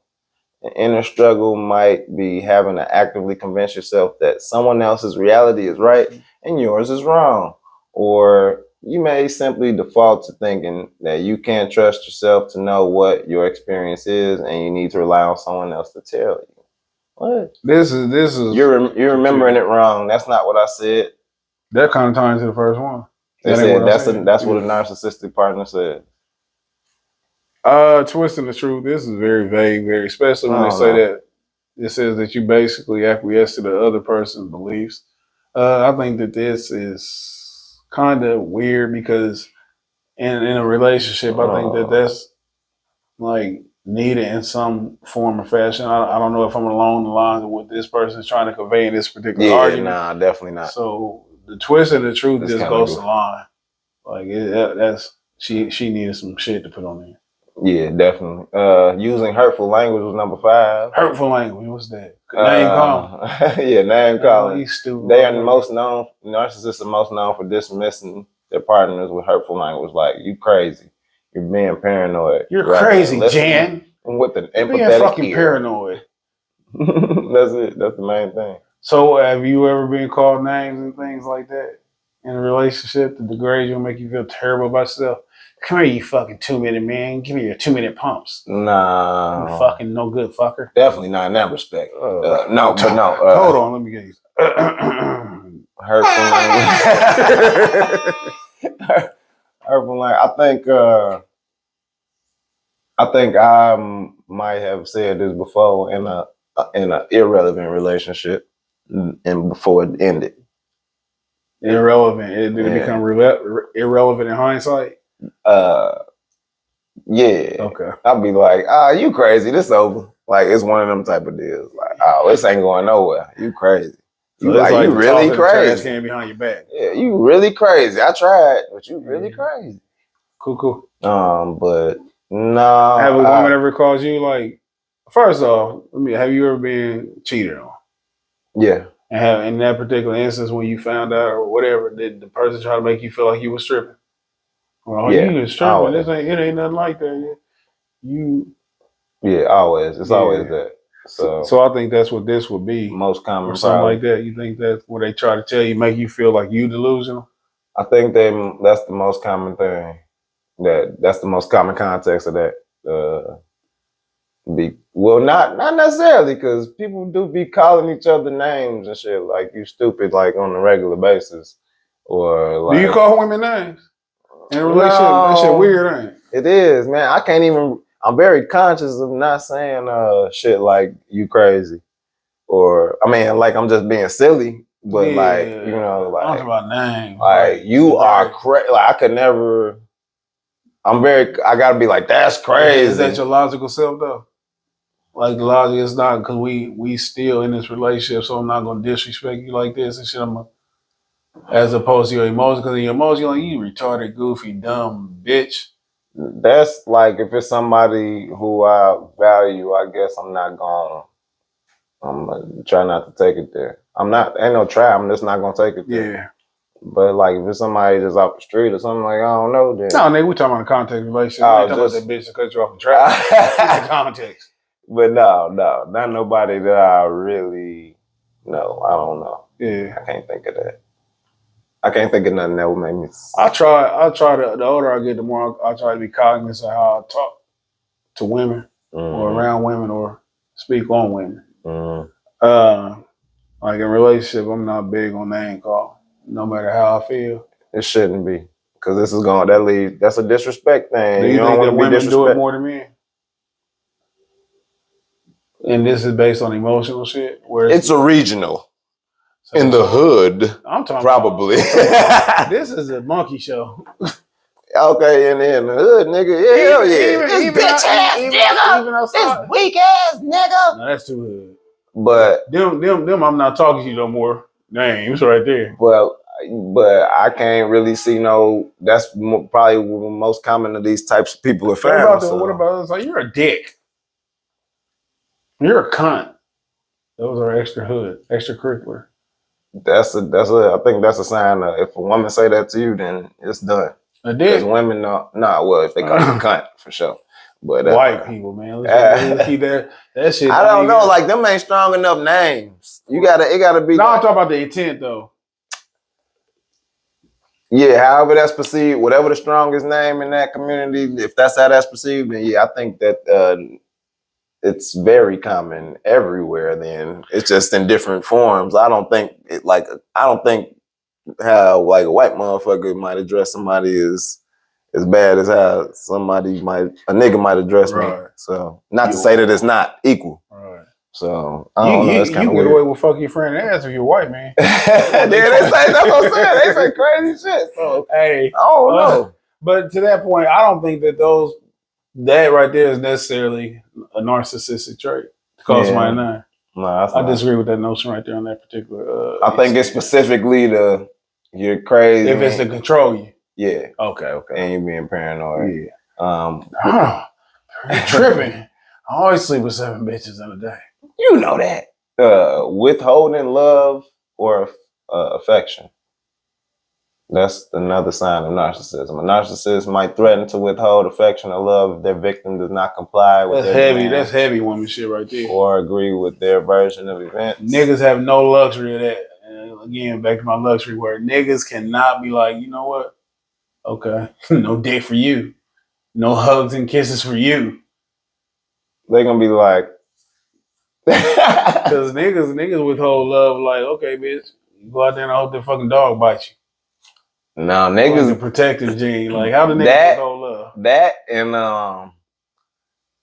an inner struggle might be having to actively convince yourself that someone else's reality is right and yours is wrong. Or you may simply default to thinking that you can't trust yourself to know what your experience is and you need to rely on someone else to tell you. What? This is you're remembering it wrong. That's not what I said. That kind of ties into the first one. They said that's what a narcissistic partner said. Twisting the Truth. This is very vague, very, especially when they say that it says that you basically acquiesce to the other person's beliefs. I think that this is kind of weird because in a relationship, I think that's like needed in some form or fashion. I don't know if I'm along the lines of what this person is trying to convey in this particular argument. Nah, definitely not. So the twist of the truth just goes to line. Like she needed some shit to put on there. Yeah, definitely. Using hurtful language was number 5. Hurtful language, what's that? Name calling. Yeah, name calling. Stupid. They are narcissists are most known for dismissing their partners with hurtful language, like "you crazy, you're being paranoid, you're crazy, Jan." With an empathetic being fucking paranoid. That's it. That's the main thing. So, have you ever been called names and things like that in a relationship to degrade you and make you feel terrible about yourself? Come here, you fucking 2-minute man. Give me your 2-minute pumps. Nah. You fucking no good fucker. Definitely not in that respect. No. Hold on, let me get you. Hurtful language. Hurtful language. I think I might have said this before in a irrelevant relationship, and before it ended. Irrelevant. Did it become irrelevant in hindsight? Yeah. Okay. I'll be like, you crazy. This over. Like, it's one of them type of deals. Like, this ain't going nowhere. You crazy. You so you really crazy. Trash can behind your back. Yeah, you really crazy. I tried, but you really crazy. Cool. But no. Have a woman ever called you like? First off, have you ever been cheated on? Yeah. And in that particular instance, when you found out or whatever, did the person try to make you feel like you was stripping? Well, you was stripping. It ain't nothing like that. Yeah, always. It's always that. So I think that's what this would be. Most common. Or something like that. You think that's what they try to tell you, make you feel like you delusional? I think that's the most common thing. That's the most common context of that. Not necessarily, because people do be calling each other names and shit like you stupid like on a regular basis. Or like, do you call women names in a relationship? No, that shit weird, ain't it? It is, man. I can't even. I'm very conscious of not saying shit like you crazy, or I mean, like I'm just being silly. But like you know, I'm like talking about names. like you are crazy. Like I could never. I gotta be like, that's crazy. Is that your logical self though? Like the logic is not because we still in this relationship, so I'm not gonna disrespect you like this and shit. As opposed to your emotions, because your emotions, like you retarded, goofy, dumb bitch. That's like if it's somebody who I value, I guess I'm not gonna. I'm gonna try not to take it there. I'm not. Ain't no try. I'm just not gonna take it there. Yeah. But like if it's somebody just off the street or something, like I don't know. Then No, nigga, we talking about a context relationship. We ain't talking about that bitch that cut you off the track. Context. But no, not nobody that I really know. I don't know. Yeah. I can't think of that. I can't think of nothing that would make me. I try to, the older I get, the more I try to be cognizant of how I talk to women or around women or speak on women. Like in relationship, I'm not big on name call, no matter how I feel. It shouldn't be, because this is going. That's a disrespect thing. Do you think that women do it more than men? And this is based on emotional shit? Where it's a regional. So in the hood, I'm talking probably. This is a monkey show. Okay, in the hood, nigga. Yeah, hell yeah. This bitch ass nigga. This weak ass nigga. No, that's too hood. But them, I'm not talking to you no more. Names right there. But I can't really see no. That's probably most common of these types of people are found. What about us? Like, you're a dick. You're a cunt. Those are extra hood, extracurricular. I think that's a sign of if a woman say that to you, then it's done. A dick. Because women know. Well, if they call you a cunt for sure. But white people, man. Let's keep that shit. I don't know. Like them ain't strong enough names. It gotta be. No, I'm talking about the intent though. Yeah, however that's perceived, whatever the strongest name in that community, if that's how that's perceived, then yeah, I think that it's very common everywhere. Then it's just in different forms. I don't think how like a white motherfucker might address somebody is as bad as how a nigga might address me. So not to say that it's not equal. Right. So I don't know. It's kind of weird. You get away with fucking your friend ass if you're white, man. That's what I'm saying. They say crazy shit. So hey, I don't know. But to that point, I don't think that right there is necessarily a narcissistic trait to call somebody a name. No, I disagree with that notion right there on that particular. I think it's specifically you're crazy. If it's to control you. Yeah. Okay. And you being paranoid. Yeah. You're tripping. I always sleep with 7 bitches in a day. You know that. Withholding love or affection. That's another sign of narcissism. A narcissist might threaten to withhold affection or love if their victim does not comply with their demands. That's heavy woman shit right there. Or agree with their version of events. Niggas have no luxury of that. And again, back to my luxury word. Niggas cannot be like, you know what? Okay, no dick for you. No hugs and kisses for you. They're gonna be like, because niggas withhold love. Like, okay, bitch, you go out there and I hope that fucking dog bites you. No, niggas like a protective gene. Like, how do niggas withhold love? That and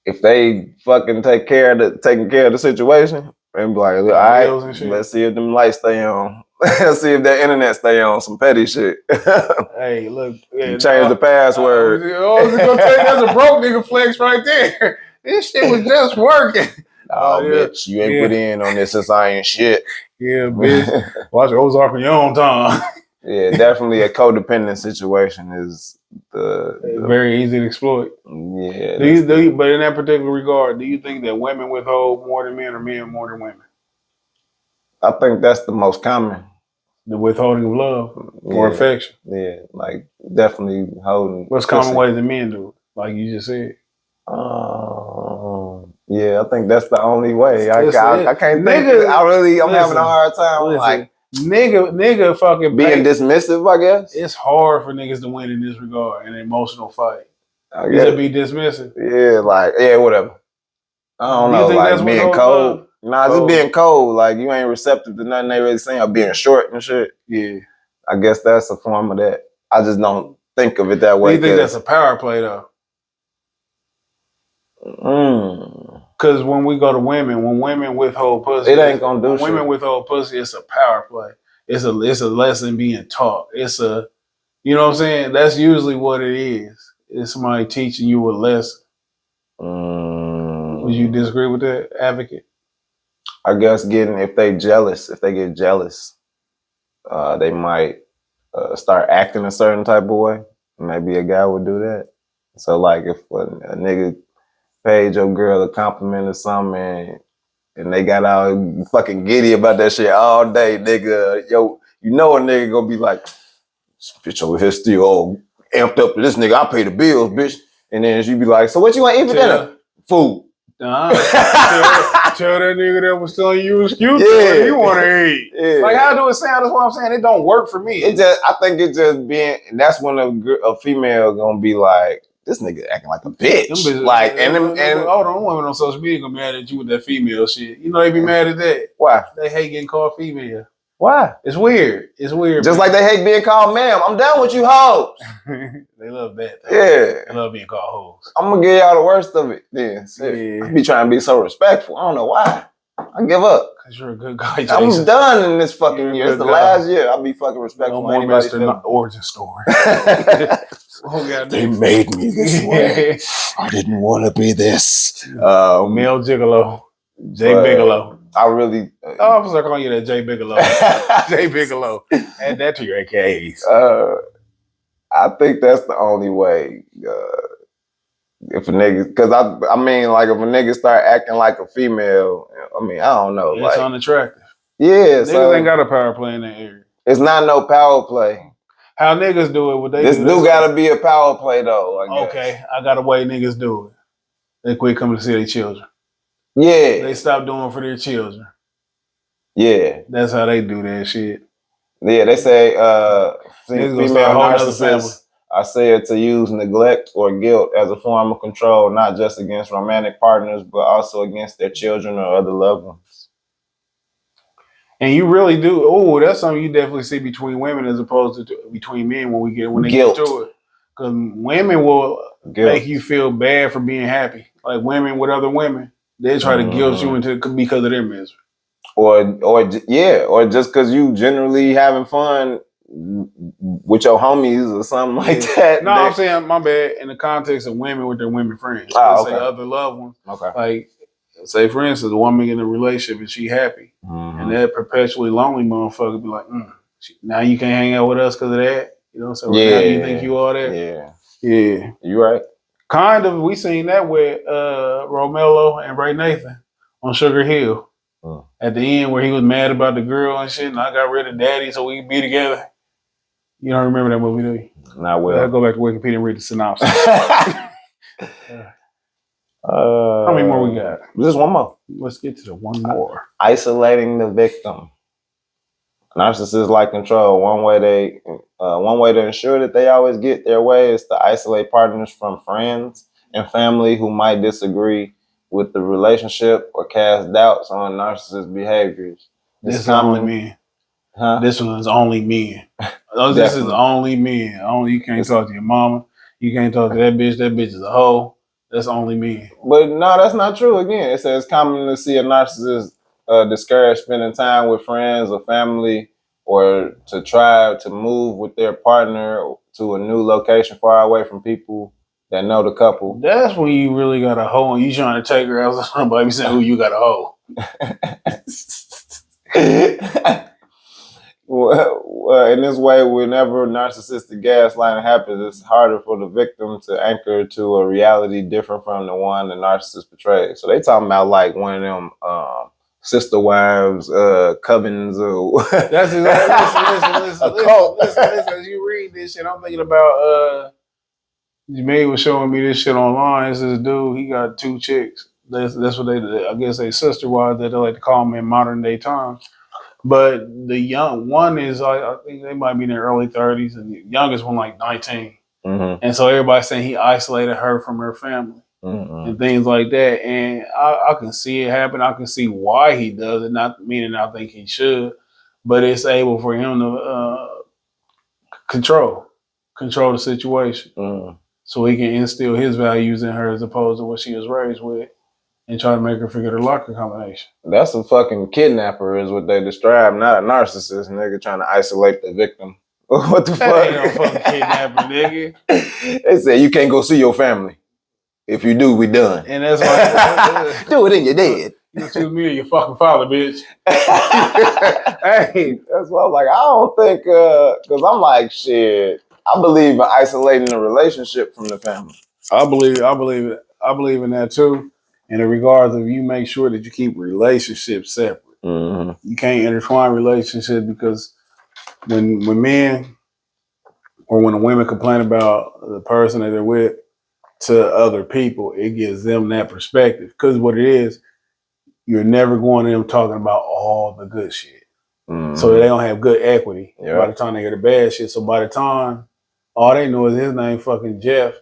if they fucking taking care of the situation and be like, all right, let's see if them lights stay on. Let's see if that internet stay on some petty shit. Hey, look. Yeah, change the password. That's a broke nigga flex right there. This shit was just working. Oh, bitch, you ain't put in on this since I ain't shit. Yeah, bitch. Watch Ozark on your own time. Yeah, definitely a codependent situation is very easy to exploit. Yeah. But in that particular regard, do you think that women withhold more than men or men more than women? I think that's the most common. The withholding of love or affection. Yeah, like definitely holding. What's common ways that men do it? Like you just said. Yeah, I think that's the only way. I can't think. I'm having a hard time. Like Nigga fucking being dismissive, I guess. It's hard for niggas to win in this regard, in an emotional fight. I Is guess. it be dismissive? Yeah, like, yeah, whatever. I don't know, like being cold. Nah, just being cold. Like you ain't receptive to nothing they really saying, or being short and shit. Yeah. I guess that's a form of that. I just don't think of it that way. Do you think that's a power play though? Because when we go to women, when women withhold pussy, it ain't gonna do shit. When women withhold pussy, it's a power play. It's a lesson being taught. It's a, you know what I'm saying? That's usually what it is. It's somebody teaching you a lesson. Would you disagree with that, advocate? I guess if they get jealous, they might start acting a certain type of way. Maybe a guy would do that. So like if a nigga paid your girl a compliment or something and they got out fucking giddy about that shit all day, nigga, yo, you know a nigga gonna be like, this bitch over here still all amped up to this nigga, I pay the bills, bitch. And then she be like, so what you want to eat for dinner? Food. Tell that nigga that was telling you excuse what you want to eat. Yeah. Like how do it sound? That's what I'm saying. It don't work for me. I think it just being, that's when a female gonna be like, this nigga acting like a bitch. Like, and hold on, women on social media gonna be mad at you with that female shit. You know they be mad at that. Why? They hate getting called female. Why? It's weird. It's weird. Just like they hate being called ma'am. I'm down with you hoes. They love that. Though. Yeah. They love being called hoes. I'm gonna give y'all the worst of it then. Yeah. I be trying to be so respectful. I don't know why. I give up. Cause you're a good guy, Jason. I'm done in this fucking year. It's the last year. I'll be fucking respectful. No more Mr. Origin Story. They made me this way. I didn't want to be this. Male gigolo. Jay Bigelow. I really... I'm gonna start calling you that Jay Bigelow. Jay Bigelow. Add that to your AKAs. I think that's the only way. If a nigga... Because I mean, like, if a nigga start acting like a female, I mean, I don't know. It's like, unattractive. Yeah. Niggas ain't got a power play in that area. It's not no power play. How niggas do it, what they do. This do gotta be a power play, though, I guess. Okay, I got a way niggas do it. They quit coming to see their children. Yeah. They stop doing for their children. Yeah. That's how they do that shit. Yeah, they say female narcissists are said to use neglect or guilt as a form of control, not just against romantic partners, but also against their children or other loved ones. And you really do. Oh, that's something you definitely see between women as opposed to between men when they get to it. Because women will make you feel bad for being happy. Like women with other women. They try to guilt you into because of their misery, or just because you generally having fun with your homies or something like that. No, I'm saying my bad in the context of women with their women friends. Say other loved ones. Okay, like say for instance, a woman in a relationship and she happy, and that perpetually lonely motherfucker be like, now you can't hang out with us because of that. You know, so now you think you all that. Yeah, you right. Kind of, we seen that with Romelo and Ray Nathan on Sugar Hill. At the end where he was mad about the girl and shit, and I got rid of daddy so we could be together. You don't remember that movie, do you? Not well. I'll go back to Wikipedia and read the synopsis. How many more we got? Just one more. Let's get to the one more. Isolating the victim. Narcissists like control. One way to ensure that they always get their way is to isolate partners from friends and family who might disagree with the relationship or cast doubts on narcissist behaviors. This is only men. Huh? This one's only men. This is only men. You can't talk to your mama. You can't talk to that bitch. That bitch is a hoe. That's only men. But no, that's not true. Again, it says common to see a narcissist discourage spending time with friends or family, or to try to move with their partner to a new location far away from people that know the couple. That's when you really got a hoe and you trying to take her out of somebody saying, "Who you got a hoe?" Well, in this way, whenever narcissistic gaslighting happens, it's harder for the victim to anchor to a reality different from the one the narcissist portrays. So they talking about like one of them sister wives, covens, or that's exactly. Listen, as you read this shit, I'm thinking about Jermaine was showing me this shit online. It's this dude, he got 2 chicks. That's what I guess they sister wives that they like to call them in modern day times. But the young one is, I think they might be in their early 30s, and the youngest one like 19. Mm-hmm. And so everybody's saying he isolated her from her family and things like that. And I can see it happen. I can see why he does it, not meaning I think he should, but it's able for him to control the situation. So he can instill his values in her as opposed to what she was raised with and try to make her forget her locker combination. That's a fucking kidnapper is what they describe, not a narcissist, nigga trying to isolate the victim. What the fuck? Ain't no fucking kidnapper, nigga. They say you can't go see your family. If you do, we done. And that's why do it and you're dead. You choose me or your fucking father, bitch. Hey, that's why I'm like, I don't think, because I'm like, shit, I believe in isolating a relationship from the family. I believe in that too. And in regards of you make sure that you keep relationships separate. You can't intertwine relationships because when men or when the women complain about the person that they're with to other people, it gives them that perspective. Because what it is, you're never going to them talking about all the good shit. So they don't have good equity by the time they hear the bad shit. So by the time all they know is his name fucking Jeff,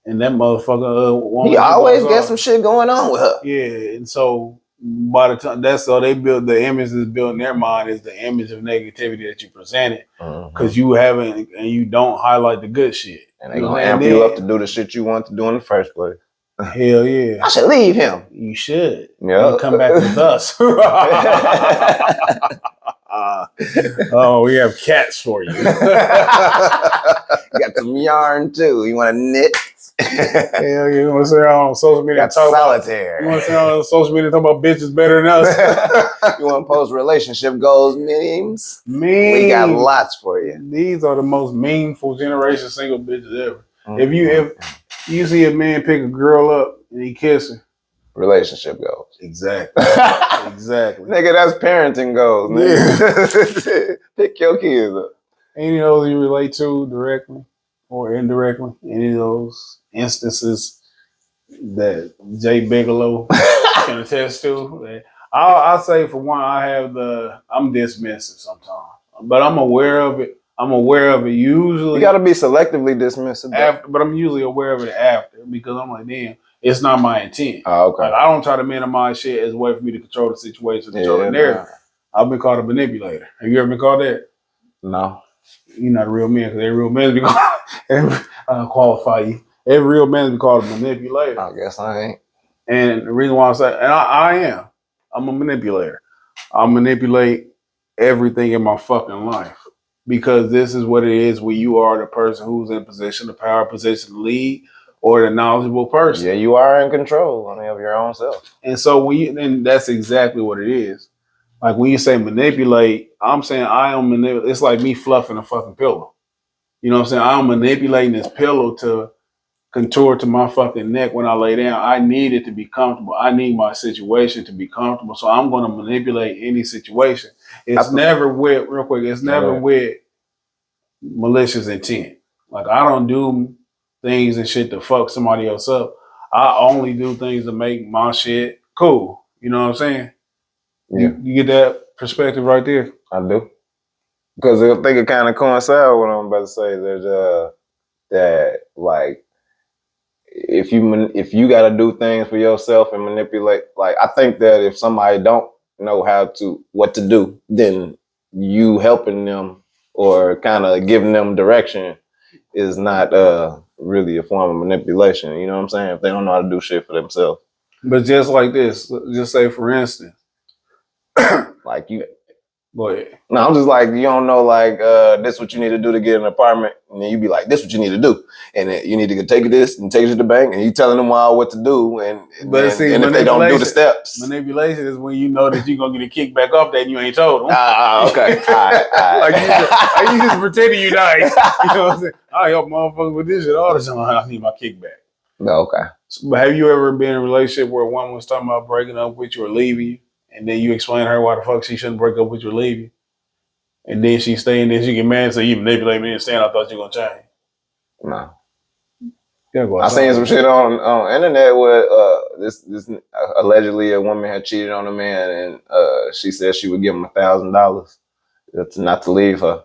and that motherfucker woman. He always got some shit going on with her. Yeah, and so by the time that's so they build the image that's built in their mind is the image of negativity that you presented because you haven't and you don't highlight the good shit. And they gonna amp you up to do the shit you want to do in the first place. Hell yeah. I should leave him. You should. Yeah. Come back with us. Oh, we have cats for you. You got some yarn too. You want to knit? Hell, you want to say on social media? Got solitaire. You want to say on social media talking about bitches better than us? You want to post relationship goals memes? We got lots for you. These are the most meaningful generation single bitches ever. If you see a man pick a girl up and he kiss her, relationship goals. Exactly. Exactly. Nigga, that's parenting goals. Nigga. Yeah. Pick your kids up. Any of those you relate to directly or indirectly? Any of those instances that Jay Bigelow can attest to? I'll say for one, I'm dismissive sometimes, but I'm aware of it. Usually. You got to be selectively dismissive. But I'm usually aware of it after because I'm like, damn, it's not my intent. Oh, okay. Like, I don't try to minimize shit as a way for me to control the situation, control the narrative. I've been called a manipulator. Have you ever been called that? No. You're not a real man because every real man be called. Qualify you. Every real man be called a manipulator. I guess I ain't. And the reason why I say, and I am. I'm a manipulator. I manipulate everything in my fucking life. Because this is what it is when you are the person who's in position, the power position to lead, or the knowledgeable person. Yeah, you are in control of your own self. And so and that's exactly what it is. Like when you say manipulate, I'm saying I am manipulate. It's like me fluffing a fucking pillow. You know what I'm saying? I'm manipulating this pillow to contour to my fucking neck when I lay down. I need it to be comfortable. I need my situation to be comfortable. So I'm going to manipulate any situation. It's never with, real quick, it's never with malicious intent. Like I don't do things and shit to fuck somebody else up. I only do things to make my shit cool. You know what I'm saying? Yeah. You get that perspective right there? I do. Because I think it kind of coincides with what I'm about to say. There's that like if you got to do things for yourself and manipulate, like I think that if somebody don't know what to do, then you helping them or kind of giving them direction is not really a form of manipulation. You know what I'm saying? If they don't know how to do shit for themselves. But just like this, just say for instance, like you. Go ahead. No, I'm just like, you don't know, like, this what you need to do to get an apartment. And then you be like, this what you need to do. And then you need to take this and take it to the bank. And you telling them all what to do. And if they don't do the steps. Manipulation is when you know that you're going to get a kickback off that and you ain't told them. Okay. All right. Like you just pretending you nice. You know what I'm saying? I help motherfuckers with this shit all the time. I need my kickback. Okay. But have you ever been in a relationship where one was talking about breaking up with you or leaving you? And then you explain to her why the fuck she shouldn't break up with you or leave you. And then she stay and then she get mad and say, you manipulate me and stand, I thought you were going to change. No. I seen some shit on internet where this allegedly a woman had cheated on a man, and she said she would give him $1,000 not to leave her.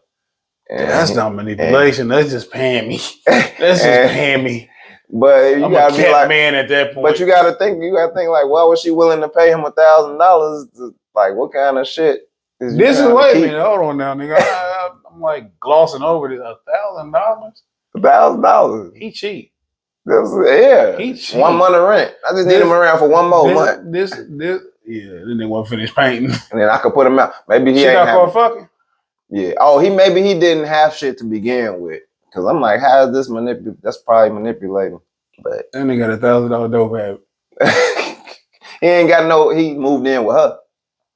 And that's not manipulation. That's just paying me. That's just paying me. But you gotta be like man at that point. But you gotta think like, why was she willing to pay him $1,000? Like, what kind of shit? This is wait a minute. Hold on now, nigga. I'm like glossing over this. $1,000. $1,000. He cheat. Yeah. He cheat. 1 month of rent. I just need him around for one more month. Yeah. Then they want to finish painting. And then I could put him out. Maybe he ain't for fucking. Yeah. Oh, maybe he didn't have shit to begin with. Cause I'm like, how is this that's probably manipulating. But then they got $1,000 dope habit. He ain't got he moved in with her.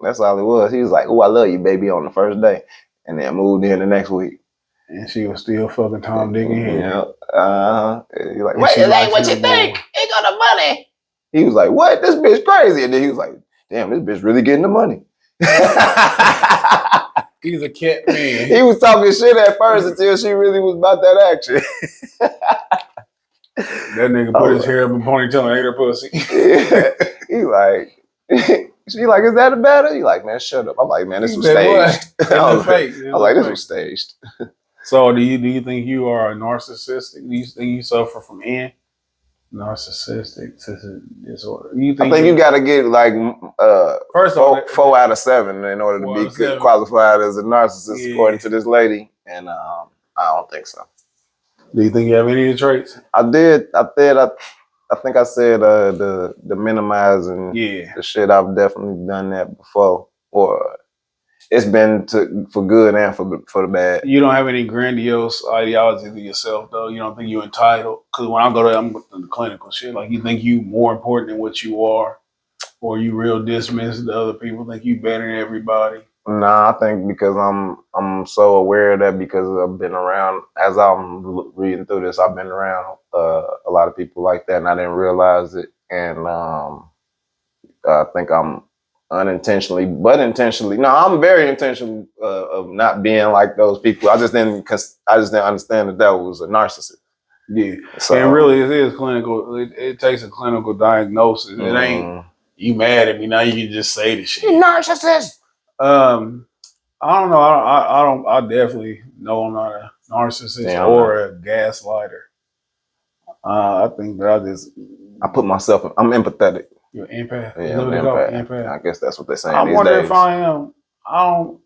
That's all it was. He was like, "Oh, I love you, baby," on the first day. And then moved in the next week. And she was still fucking Tom, Dick, and Harry. Yeah. He's like, wait, it ain't what you think. He got the money. He was like, what? This bitch crazy. And then he was like, damn, this bitch really getting the money. He's a cat man. He was talking shit at first until she really was about that action. That nigga put his hair up in ponytail and ate her pussy. Yeah. He like, she like, is that a battle? He like, man, shut up. I'm like, man, this was staged. I was like, this was staged. So do you think you are a narcissistic? Do you think you suffer from narcissistic disorder? I think you got to get like first 4 out of 7 in order to be qualified as a narcissist, according to this lady. And I don't think so. Do you think you have any of the traits? I did. I think I said the minimizing. The shit. I've definitely done that before, or it's been for good and for the bad. You don't have any grandiose ideology to yourself, though. You don't think you're entitled? Because when I go there, I'm with the clinical shit. Like, you think you more important than what you are, or you real dismissive to other people? Think you better than everybody? Nah, I think because I'm so aware of that, because I've been around, as I'm reading through this, I've been around a lot of people like that, and I didn't realize it. And I think I'm unintentionally, but intentionally. No, I'm very intentional of not being like those people. I just didn't understand that was a narcissist. Yeah, so, and really, it is clinical. It takes a clinical diagnosis. It ain't you mad at me now. You can just say the shit. You narcissist. I don't know. I definitely know I'm not a narcissist or a gaslighter. I think that I put myself in, I'm empathetic. You're an empath? Yeah, I'm empath. I guess that's what they're saying these days. I wonder if I am. I'm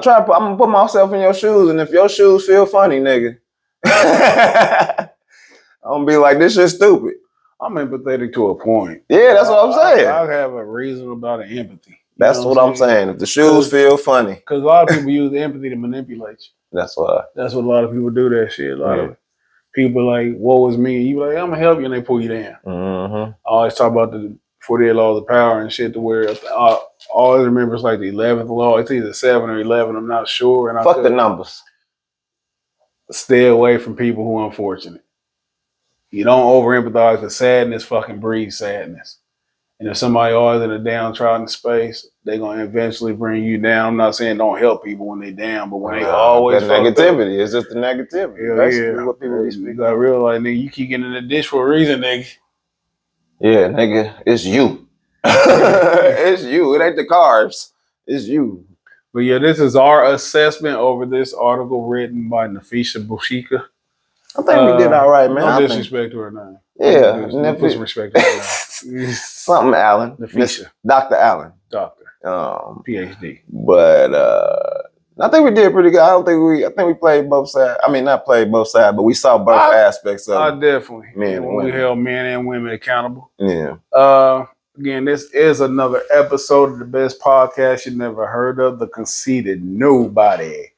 gonna put myself in your shoes, and if your shoes feel funny, nigga, I'm gonna be like, this shit's stupid. I'm empathetic to a point. Yeah, that's what I'm saying. I have a reasonable amount of empathy. That's what I'm saying. If the shoes feel funny. Because a lot of people use empathy to manipulate you. That's why. That's what a lot of people do, that shit. A lot of people like, woe is me. You like, I'm going to help you, and they pull you down. I always talk about the 48 laws of power and shit, to where I always remember it's like the 11th law. It's either 7 or 11. I'm not sure. And fuck the numbers. Stay away from people who are unfortunate. You don't over-empathize, because sadness fucking breeds sadness. And if somebody always in a downtrodden space, they're going to eventually bring you down. I'm not saying don't help people when they're down, but when they always negativity. It's just the negativity. That's what people be speaking. You got to realize, nigga, you keep getting in the dish for a reason, nigga. Yeah, nigga, it's you. It's you. It ain't the carbs. It's you. But yeah, this is our assessment over this article written by Nafisha Bushika. I think we did all right, man. No disrespect to her name. Yeah. Put some respect to her name. Something Allen. Nafisha. Dr. Allen. Doctor. PhD. But I think we did pretty good. I think we played both sides. I mean, not played both sides, but we saw both aspects of it. Definitely. We held men and women accountable. Yeah. Again, this is another episode of the best podcast you never heard of, the Conceited Knowbody.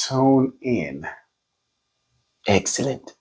Tune in. Excellent.